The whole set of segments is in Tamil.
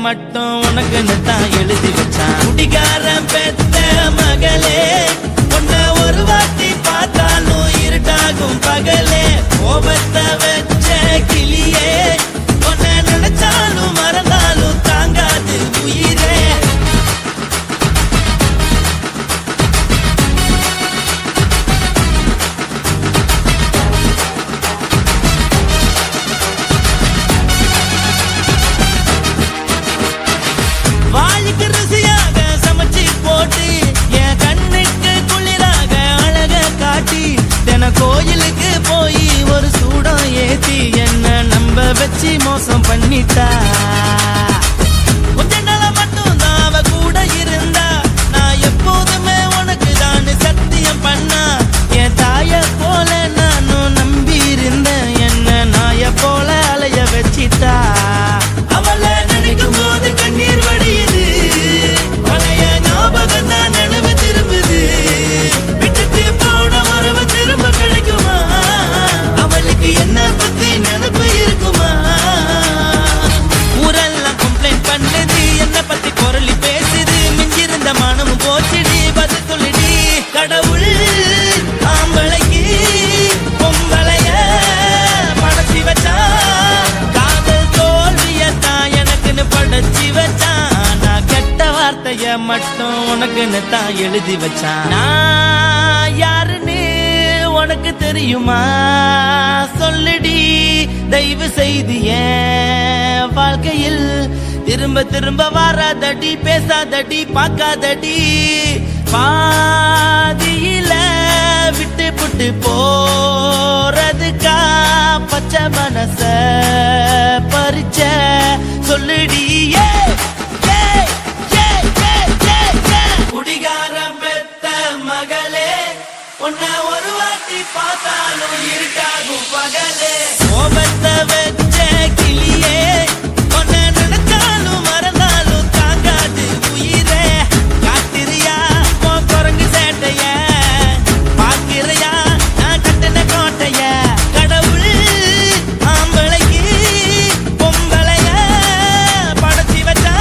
மட்டும் உனக்குன்னு தான் எழுதி வச்சான். குடிகாரன் பெத்த மகளே, உன்னை ஒரு வாட்டி பார்த்தாலும் இருட்டாகும் பகலே. கோபத்தை வச்ச கிளியே, உன்னை நினைச்சாலும் மறந்தாலும் தாங்காது உயிரே. வாய்க்கு ருசியாக சமைச்சு போட்டு என் கண்ணுக்கு குளிராக அழக காட்டி தின கோயிலுக்கு போய் ஒரு சூடம் ஏத்தி என்ன நம்ப வச்சு மோசம் பண்ணிட்டா. கொஞ்ச நாள மட்டும் தான் அவ கூட இருந்தா, நான் எப்போதுமே உனக்கு தான் சத்தியம் பண்ணா. என் தாய போல நானும் நம்பி இருந்தேன், என்ன நாய போல அலைய வச்சிட்டா. அவளை நினைக்கும் போது கண்ணீர் வடியுது, பழைய ஞாபகம் தான் நினைவு திரும்புது. விட்டுட்டு போன உறவு திரும்ப கிடைக்குமா? அவளுக்கு என்ன பத்தி நினைப்பு இருக்குமா? ஊரெல்லாம் கம்ப்ளைண்ட் பண்ணுது, என்ன பத்தி பொருளி பேசுது. மிஞ்சிருந்த மனமும் போச்சுடி, பதில் சொல்லிடி. கடவுள் ஆம்பளைக்கு பொம்பளைய படைச்சி வச்சா, காதல் தோல்வியத்தான் எனக்குன்னு படைச்சி வச்சான். நான் கெட்ட வார்த்தைய மட்டும் உனக்குன்னு தான் எழுதி வச்சான். நான் யாருன்னு உனக்கு தெரியுமா? சொல்லுடி தயவு செய்து என் வாழ்க்கையில் திரும்ப திரும்ப வராதடி, பேசாதடி, பார்க்காதடி. பாதியில விட்டு புட்டு போறதுக்கா பச்சை மனச பறிச்ச சொல்லுடி. குடிகாரம் பெத்த மகளே, உன்னை ஒரு வாட்டி பார்த்தாலும் இருட்டாகும் பகலே. கோபத்தை வச்ச கிளியே, உன்னை நினைச்சாலும் மறந்தாலும் தாங்காது உயிரே. காத்திரியா உன் குரங்கு சேட்டைய, பாக்கிறையா நான் கட்டின கோட்டைய. கடவுள் ஆம்பளைக்கு பொம்பளைய படைச்சி வச்சா,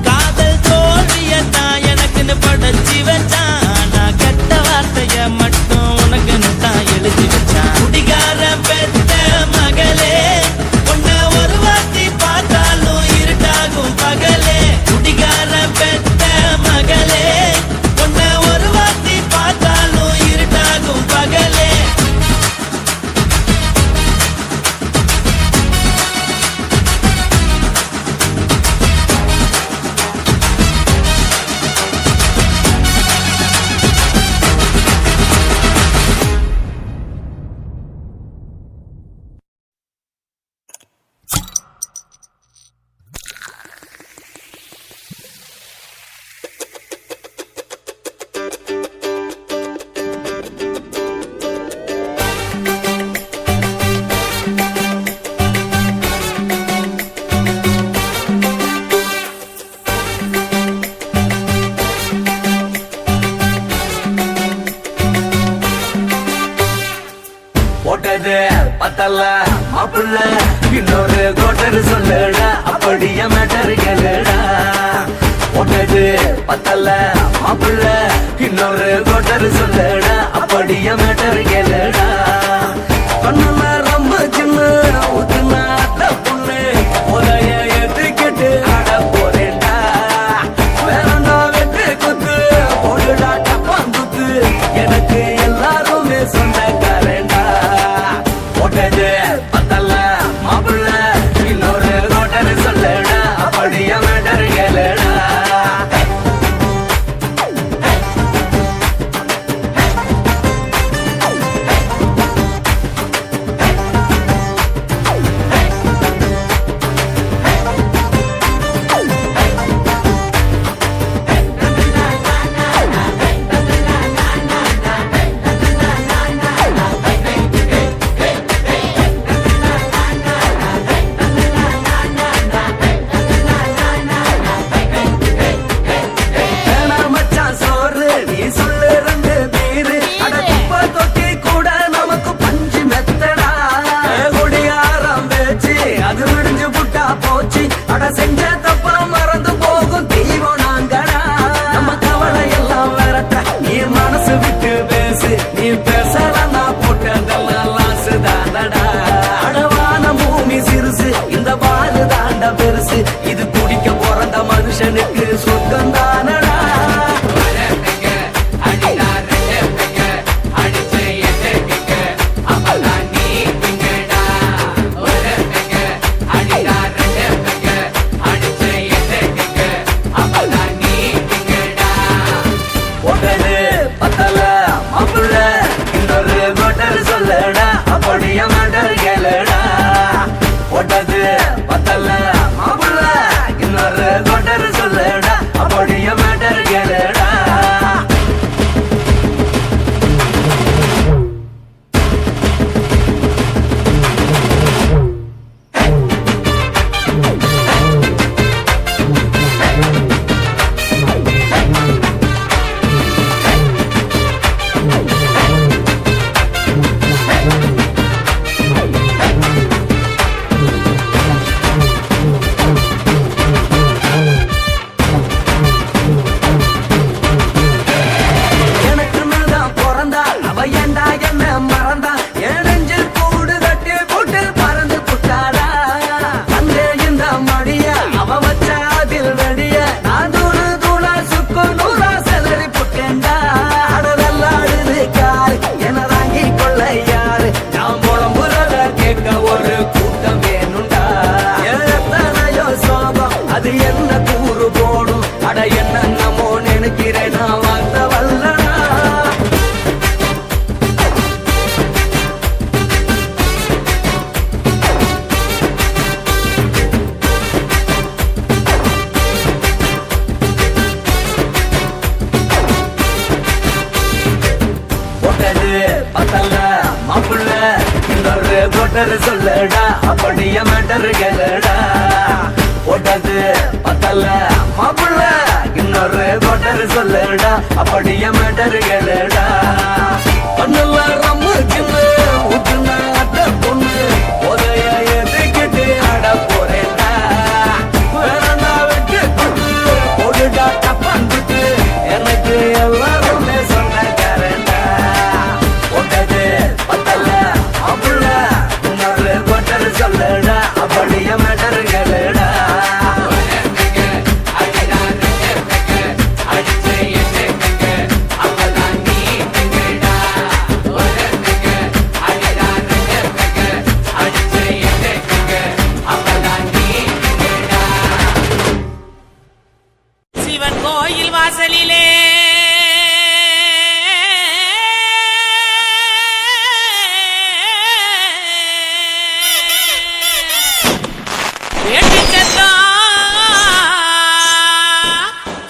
காதல் தோல்வியத்தான் எனக்குன்னு படைச்சி வச்சான். நான் கெட்ட வார்த்தைய மட்டும் உனக்குன்னு தான் எழுதி வச்சான். குடிகாரன் பெத்த மகளே, உன்னை ஒரு வாட்டி பார்த்தாலும் இருட்டாகும் பகலே. குடிகாரன் பெத்த மகளே, உன்னை ஒரு வாட்டி பார்த்தாலும் இருட்டாகும் பகலே. போட்டது பத்தல்ல மாப்பிள்ள, இன்னொரு கோட்டர் சொல்லுடா, அப்படியே மேட்டர் கேளுடா. போட்டது பத்தல்ல மாப்பிள்ள, இன்னொரு கோட்டர் சொல்லுடா, அப்படியே மேட்டர் கேளுடா. பண்ணல ரொம்ப சின்ன ஊத்துனா பொண்ணு, உதய ஏத்துக்கிட்டு ஆட போறேன்டா. வேறண்டா வெட்டு குத்து போடுடா டப்பாங்குத்து, எனக்கு எல்லாருமே சொந்தக்காரேண்டா. போட்டது பத்தல்ல மாப்பிள்ள, இன்னொரு கோட்டர் சொல்லுடா, அப்படியே மேட்டர் கேளுடா. கோட்டர் சொல்லுடா அப்படியே மேட்டர் கேளுடா போட்டது பத்தல மாப்பிள்ள இன்னொரு கோட்டர் சொல்லுடா அப்படியே மேட்டர் கேளுடா பண்ணுல ரம்மு கிண்ணு ஊத்துன அட்ட பொண்ணு உதய எதுக்கிட்டு ஆட போறேன்டா வேறண்டா வெட்டு கொண்டு போடுடா தப்பாந்துட்டு எனக்கு எல்லாருமே சொந்தக்காரன்டா போட்டது பத்தல மாப்பிள்ள இன்னொரு கோட்டர் சொல்லுடா அப்படியே மேட்டர் கேளுடா சிவன் கோயில் வாசலிலே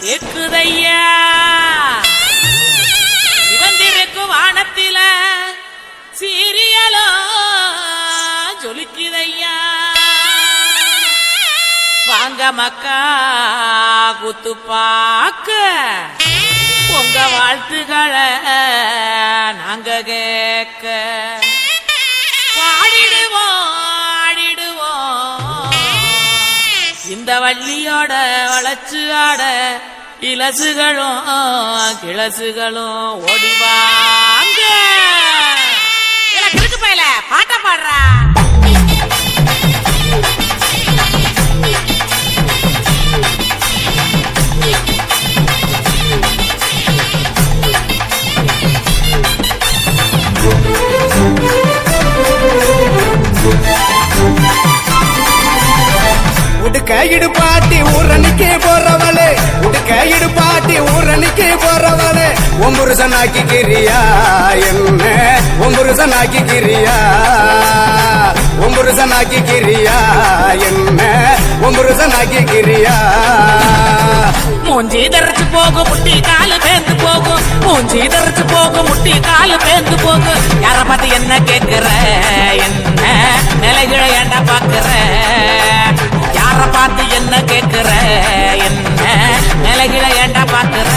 கேக்குதையா சிவந்திருக்கு வானத்தில சீரியலோ ஜொலிக்குதையா வாங்க மக்கா குத்து பாக்க உங்க வாழ்த்துக்களை நாங்க கேட்க பாடிடுவோம் ஆடிடுவோம் இந்த வள்ளியோட வளச்சு ஆட இலசுகளும் கிளசுகளும் ஓடிவாங்க கிழக்கு பயில பாட்ட பாடுறா உடுக்க இடுபாட்டி ஊரணிக்கு போறவளே உடுக்க இடுபாட்டி ஊரணிக்கு போறவளே ஒம்புருசனாக்கி கிரியா என்ன ஒம்புருசனாக்கி கிரியா ஒம்புருசனாக்கி கிரியா என்ன ஒம்புருசனாக்கி கிரியா மூஞ்சி தரைச்சு போகும் முட்டி காலு பேந்து போகும் மூஞ்சி தரைச்சு போகும் முட்டி காலு பேந்து போகும் யார பார்த்து என்ன கேட்கிற என்ன நிலைகளை ஏண்டா பாக்குற யார பார்த்து என்ன கேட்கிற என்ன நிலைகளை ஏண்டா பாக்குற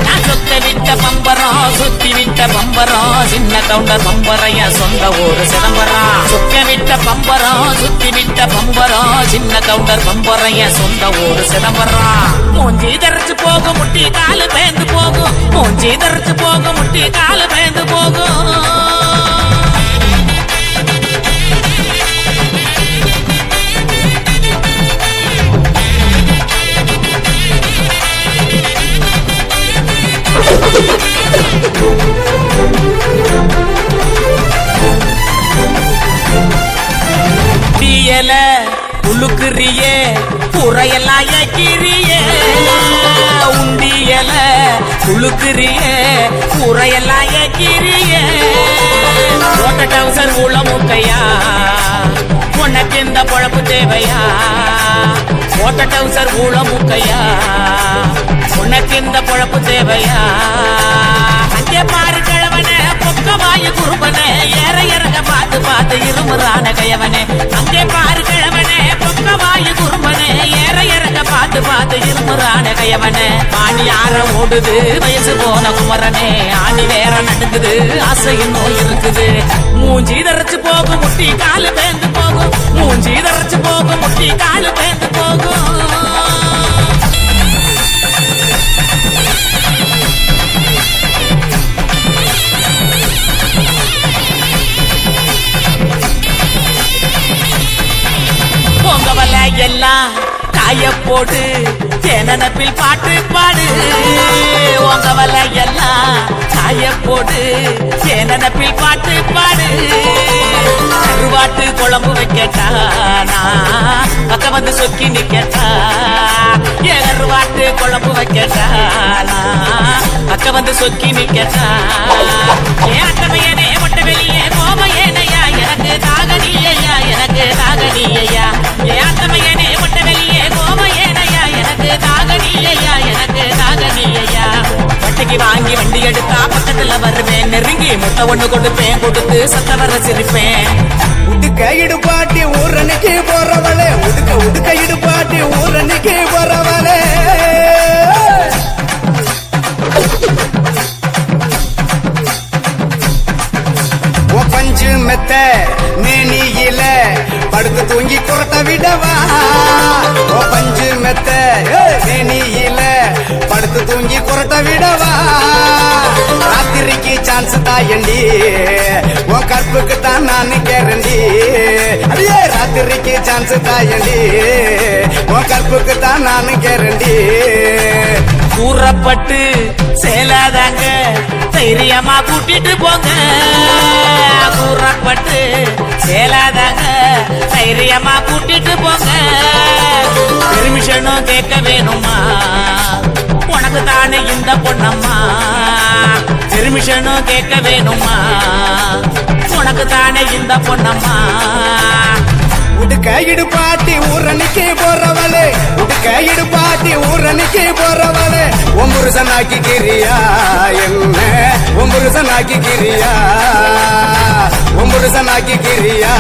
நான் சொத்த விட்ட பம்பரம் சுத்தி விட்ட பம்பரம் சின்ன கவுண்டர் பம்பரைய சொந்த ஊரு சிதம்பரம் சொத்த விட்ட பம்பரம் சுத்தி விட்ட பம்பரம் சின்ன கவுண்டர் பம்பரைய சொந்த ஊரு சிதம்பரம் மூஞ்சி தரைச்சு போகும் முட்டி காலு பேந்து போகும் மூஞ்சி தரைச்சு போகும் முட்டி காலு பேந்து போகும் தீயல உழுக்குறியே புறையெல்லாம் ஏக்கிறியே உண்டியல உழுக்குறியே புறையெல்லாம் ஏக்கிறியே ஓட்ட டவுசர் உள்ள முக்கையா உனக்கு இந்த பொழப்பு தேவையா ஓட்ட டவுசர் ஊழ முக்கையா உனக்கு இந்த பொழப்பு தேவையா அங்கே பாரு கிழவனே பொக்கவாயு குறும்பனே ஏற இறங்க பார்த்து பார்த்து இருமுறான கையவனே அங்கே பாரு கிழவனே பொக்கவாயு குறும்பனே ஏற இறங்க பார்த்து பார்த்து இருமுறான கையவனே ஆணி ஆற ஓடுது வயசு போன குமரனே ஆணி வேற நடுங்குது ஆசையும் நோய் இருக்குது மூஞ்சி தரைச்சு போகும் முட்டி காலு பேந்து போகும் மூஞ்சி தரைச்சு போகும் முட்டி காலு பேந்து போகும் பொங்கவல எல்லாம் காய போடு தேனப்பில் பாட்டு பாடு உங்கவல எல்லாம் காய போடு தேனப்பில் பாட்டு பாடு கருவாட்டு குழம்பு வைக்கட்டா பக்க வந்து சொக்கி நிக்கட்டா கருவாட்டு குழம்பு வைக்கட்டா பக்க வந்து சொக்கி நிக்கட்டா ஏட்டமையனே மொட்டை வெளியே கோமையனையா எனக்கு தாகனியா எனக்கு தாகனியா ஏட்டமையனே மொட்டை வெளியே கோமையனையா எனக்கு தாகனியா எனக்கு தாகனியா வட்டிக்கு வாங்கி வண்டி எடுத்தா பக்கத்துல வருவேன் நெருங்குவேன் நெருங்கி முட்டை ஒண்ணு கொடுப்பேன் கொடுத்து சத்த வர சிரிப்பேன். உடுக்க இடுபாட்டி ஊரணிக்கு போறவளே உடுக்க உடுக்க இடுபாட்டி ஊரணிக்கு போறவளே பஞ்சு மெத்த மேனியில படுத்து தூங்கி குரட்ட விடவா பஞ்சு மெத்த மேனியில படுத்து தூங்கி குரட்ட விடவா ராத்திரிக்கு சான்ஸ் தாயண்டி உன் கற்புக்கு தான் நான் கேரண்டி அடியே ராத்திரிக்கு சான்ஸ் தாயண்டி உன் கற்புக்கு தான் நான் கேரண்டி கூறப்பட்டு சேலாதாங்க தைரியமா கூட்டிட்டு போங்க. கூறப்பட்டு சேலாதாங்க தைரியமா கூட்டிட்டு போங்க. பெர்மிஷனும் கேட்க வேணுமா உனக்கு தானே இந்த பொண்ணம்மா. பெர்மிஷனும் கேட்க வேணுமா உனக்கு தானே இந்த பொண்ணம்மா. உடுக்க இடுபாட்டி ஊரணிக்கு போறவளே உடுக்க இடுபாட்டி ஊரணிக்கு போறவளே ஒம்புருசனாக்கி கிரியா என்ன ஒம்புருசனாக்கி கிரியா ஒம்புருசனாக்கி கிரியா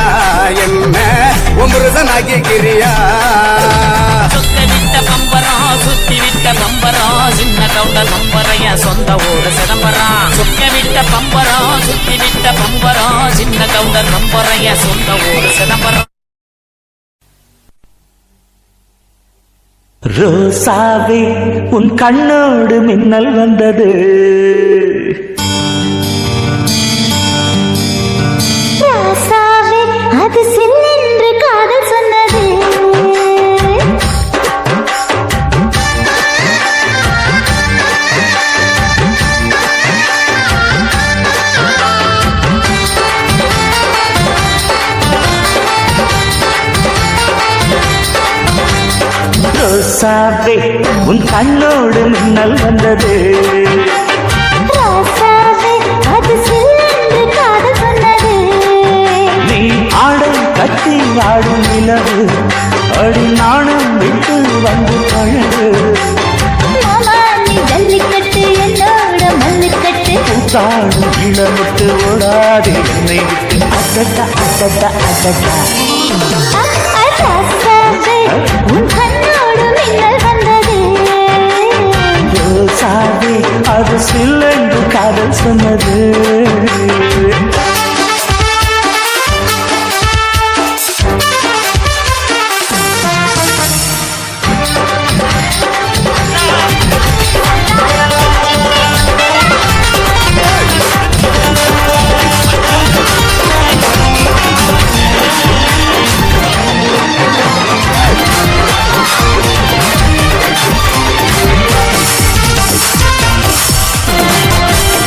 என்ன ஒம்புருசனாக்கி கிரியா. சுத்த விட்ட பம்பரம் சுத்தி விட்ட பம்பரம் சின்ன கவுண்டர் பம்பரைய சொந்த ஊரு சிதம்பரம். சுத்த விட்ட பம்பரம் சுத்தி விட்ட பம்பரம் சின்ன கவுண்டர் பம்பரைய சொந்த ஊரு சிதம்பரம். ரோசாவே உன் கண்ணோடு மின்னல் வந்தது. ராசாவே அது சில்லென்று காதல் சொன்னது. ரோசாவே உன் கண்ணோடு மின்னல் வந்தது. ராசாவே அது சில்லென்று காதல் சொன்னது. நீ ஆடும் கட்டி ஆடும் நிலவு அடி நாணம் விட்டு வந்து பழகு. மாமா நீ ஜல்லிக்கட்டு என்னோட மல்லுக்கட்டு. கூத்தாடும் இளமுட்டு ஓடாது என்னை விட்டு அடடா அடடா அடடா. ராசாவே உன் கண்ணோடு மின்னல் வந்தது. ரோசாவே அது சில்லென்று காதல் சொன்னது.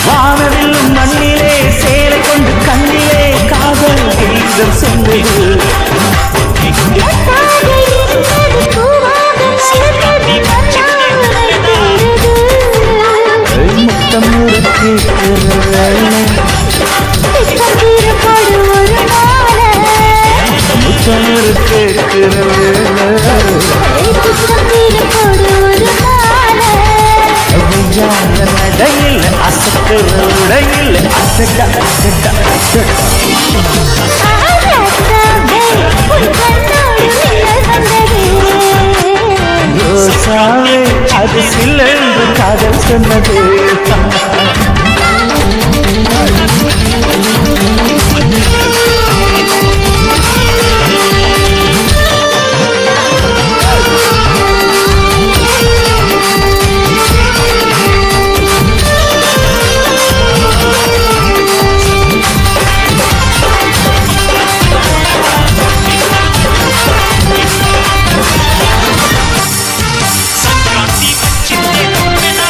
வானவில் மண்ணிலே சேலை கொண்டு கண்ணிலே காதல் கீதம் சொன்னது. எட்டாக இருந்தது பூவாக மலர்ந்தது கண்ணாலை தேடுது. முத்தம் ஒரு திட்டத்திருப்பது ஒரு மாலை. முத்தம் ஒரு திட்டத்திருப்பது ஒரு மாலை. நடையில் அசத்துற உடையில் அசட்டா அசட்டா அசட்டா. ராசாவே உன் கண்ணோடு மின்னல் வந்தது. ரோசாவே அது சில்லென்று காதல் சொன்னது.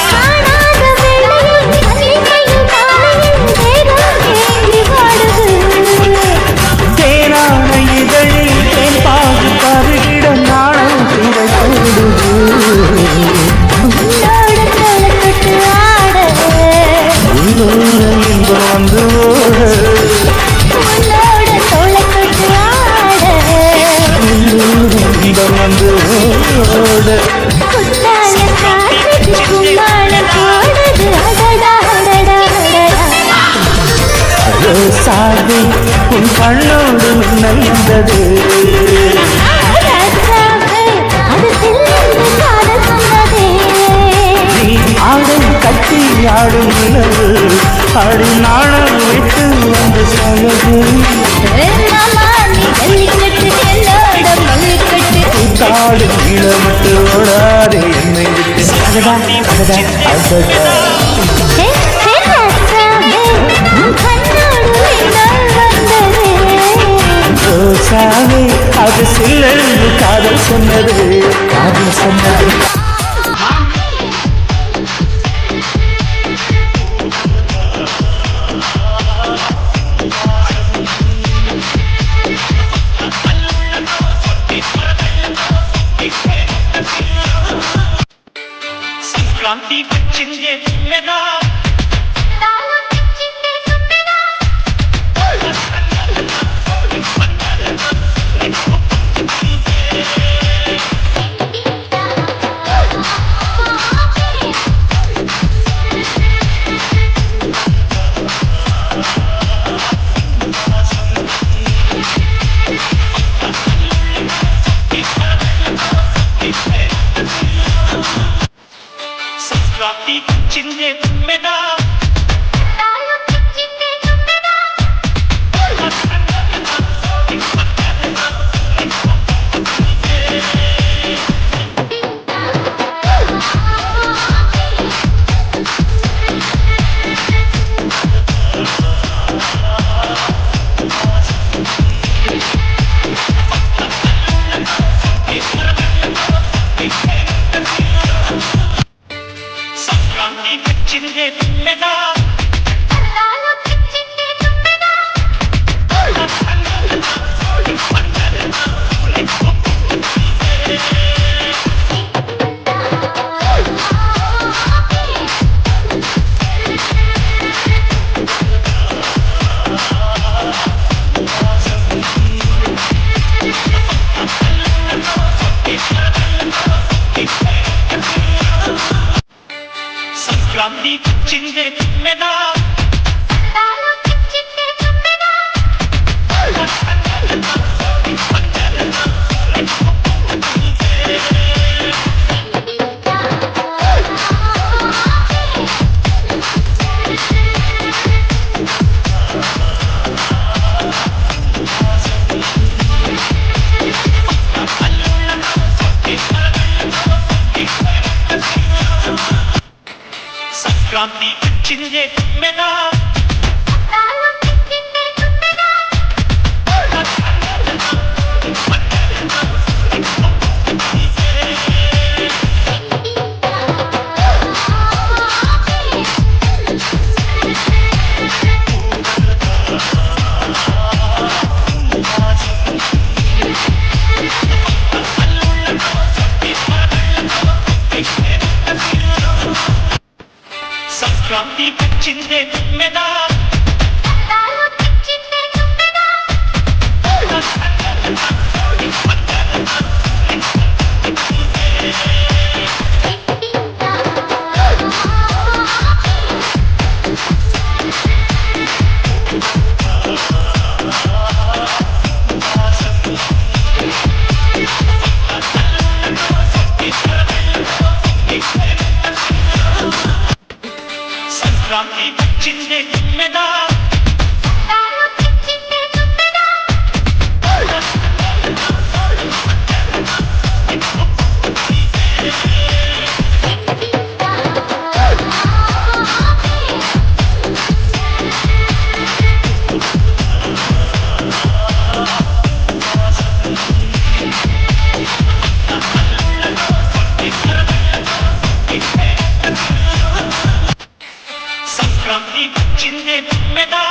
காணாத வேளையில் மல்லிகையும் மாலையும் தேகம் ஏங்கி வாடுது. தேனான இதழில் தேன் பாகு பருகிட நாணம் திரைப்படுது. உன்னோடு தோளத்தொட்டு ஆட. உள்ளூர இன்பம் வந்து ஓட. உன்னோடு தோளத்தொட்டு ஆட. உள்ளூர இன்பம் வந்து ஓட. குத்தால காற்றுக்கு கும்மாளம் போடுது. அடடா அடடா அடடா. ரோசாவே உன் கண்ணோடு மின்னல் வந்தது ராஜாவே, அது சில்லென்று காதல் சொன்னதே. நீ ஆடும் கட்டி ஆடும் நிலவு ஆடி நாணம் விட்டு வந்து சொன்னது மாமா, நீ ஜல்லிக்கட்டு என்னோட மல்லிக்கட்டு. காடும் இளமட்டு ஓடாதே என்னை விட்டு அகடா அகடா அகடா ஹே, ஹே ராஜாவே, உன் கண்ணோடு மின்னல் வந்ததே. ரோசாவே அது சில்லென்று காதல் சொன்னது காதல் சொன்னது సంక్రాంతి వచ్చిందే తుమ్మెదా సంక్రాంతి వచ్చిందే తుమ్మెదా సంక్రాంతి వచ్చిందే తుమ్మెదా సంక్రాంతి వచ్చిందే తుమ్మెదా సంక్రాంతి వచ్చిందే తుమ్మెదా సంక్రాంతి వచ్చిందే తుమ్మెదా సంక్రాంతి వచ్చిందే తుమ్మెదా సంక్రాంతి వచ్చిందే తుమ్మెదా